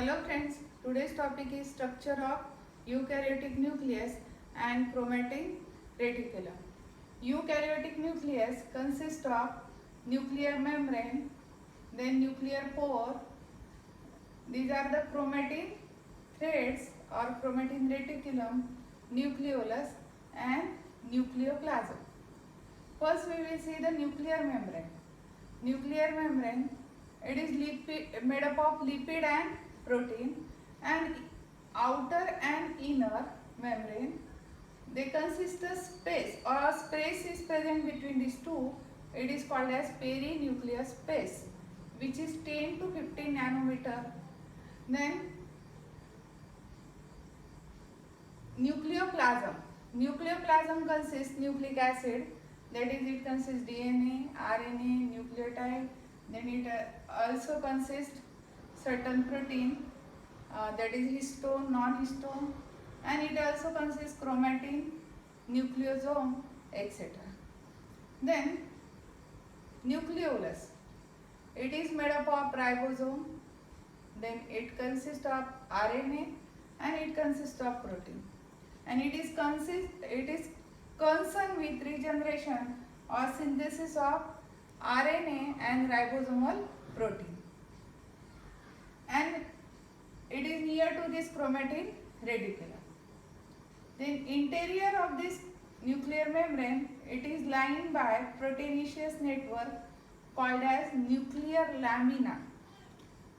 Hello friends, today's topic is structure of eukaryotic nucleus and chromatin reticulum. Eukaryotic nucleus consists of nuclear membrane, then nuclear pore. These are the chromatin threads or chromatin reticulum, nucleolus and nucleoplasm. First we will see the nuclear membrane. Nuclear membrane, it is made up of lipid and protein, and outer and inner membrane, they consist of space, or space is present between these two. It is called as perinuclear space, which is 10 to 15 nanometer. Then nucleoplasm. Nucleoplasm consists nucleic acid, that is it consists DNA, RNA, nucleotide. Then it also consists certain protein, that is histone, non-histone, and it also consists chromatin, nucleosome, etc. Then nucleolus, it is made up of ribosome, then it consists of RNA and it consists of protein, and it is concerned with regeneration or synthesis of RNA and ribosomal protein, and it is near to this chromatin reticulum. Then interior of this nuclear membrane, it is lined by proteinaceous network called as nuclear lamina,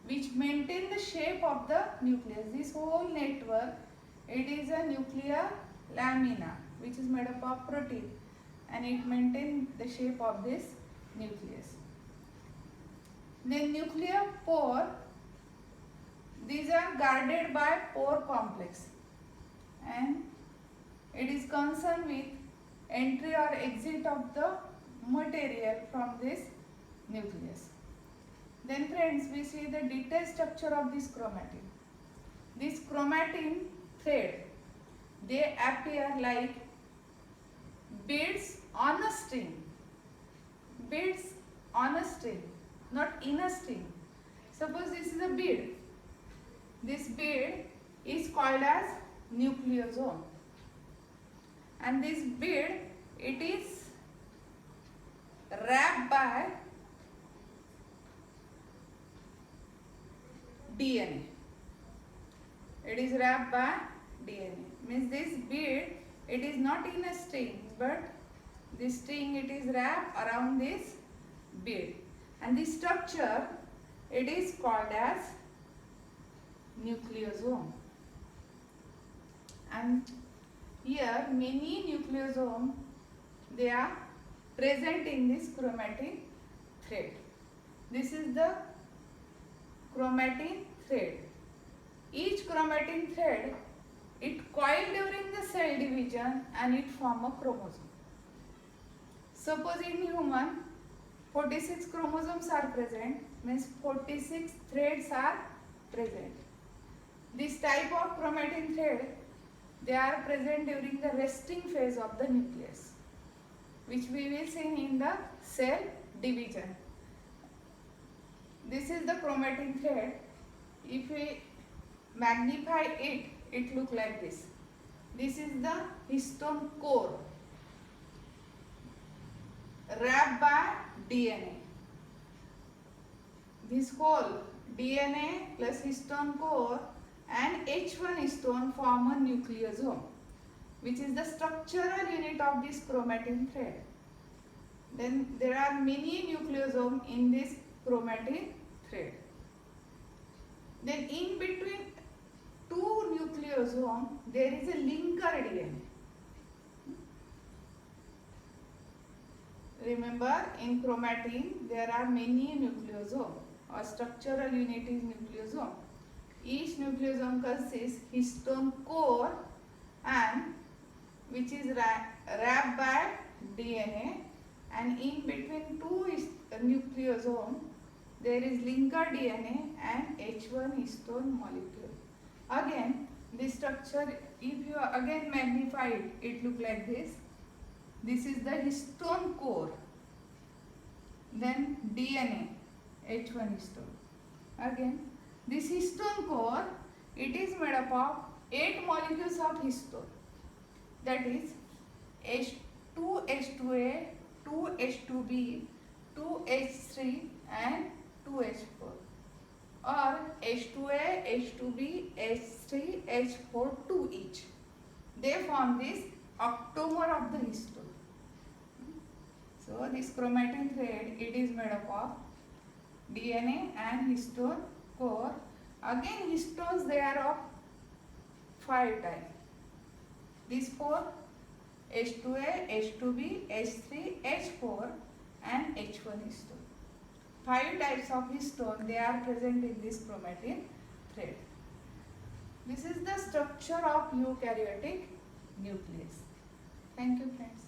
which maintain the shape of the nucleus. This whole network, it is a nuclear lamina which is made up of protein, and it maintains the shape of this nucleus. Then nuclear pore, these are guarded by pore complex, and it is concerned with entry or exit of the material from this nucleus. Then friends, we see the detailed structure of this chromatin. This chromatin thread, they appear like beads on a string. Beads on a string, not in a string. Suppose this is a bead. This bead is called as nucleosome, and this bead, it is wrapped by DNA. It is wrapped by DNA. Means this bead, it is not in a string, but this string, it is wrapped around this bead, and this structure, it is called as nucleosome. And here many nucleosome, they are present in this chromatin thread. This is the chromatin thread. Each chromatin thread, it coil during the cell division and it form a chromosome. Suppose in human 46 chromosomes are present, means 46 threads are present. This type of chromatin thread, they are present during the resting phase of the nucleus, which we will see in the cell division. This is the chromatin thread. If we magnify it, it looks like this. This is the histone core wrapped by DNA. This whole DNA plus histone core and H1 histone form a nucleosome, which is the structural unit of this chromatin thread. Then there are many nucleosomes in this chromatin thread. Then in between two nucleosomes, there is a linker DNA. Remember, in chromatin, there are many nucleosomes, or structural unit is nucleosome. Each nucleosome consists histone core, and which is wrapped by DNA, and in between two nucleosomes, there is linker DNA and H1 histone molecule. Again, this structure, if you again magnify it, it looks like this. This is the histone core, then DNA, H1 histone. Again, this histone core, it is made up of 8 molecules of histone. That is H2H2A, 2H2B, 2H3 and 2H4, or H2A, H2B, H3, H4, 2 each. They form this octamer of the histone. So this chromatin thread, it is made up of DNA and histone core. Again histones, they are of 5 types. These 4, H2A, H2B, H3, H4 and H1 histone. 5 types of histone, they are present in this chromatin thread. This is the structure of eukaryotic nucleus. Thank you friends.